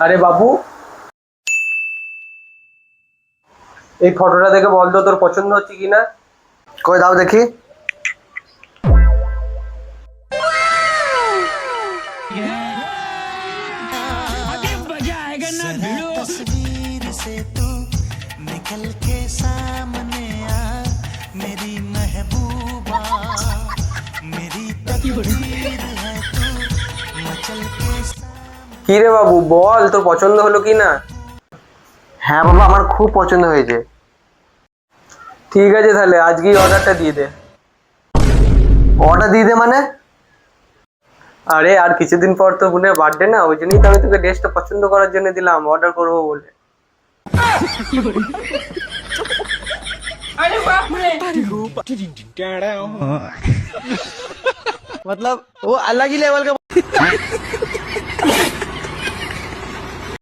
আরে বাবু, এই ফটোটা দেখে বল তো তোর পছন্দ হচ্ছে কিনা। কই দাও দেখি। तस्वीर से तू निकल के सामने आ मेरी महबूबा मेरी तकदीर है तू मचल के কি রে বাবু, বল তোর পছন্দ হলো কিনা। হ্যাঁ বাবা, আমার খুব পছন্দ হয়েছে। ঠিক আছে, তাহলে আজকেই অর্ডারটা দিয়ে দে। অর্ডার দিয়ে দে মানে? আরে আর কিছুদিন পর তো বোনের বার্থডে না, ওই জন্যই তো আমি তোকে ড্রেসটা পছন্দ করার জন্য দিলাম, অর্ডার করবো বলে। मतलब वो अलग ही लेवल का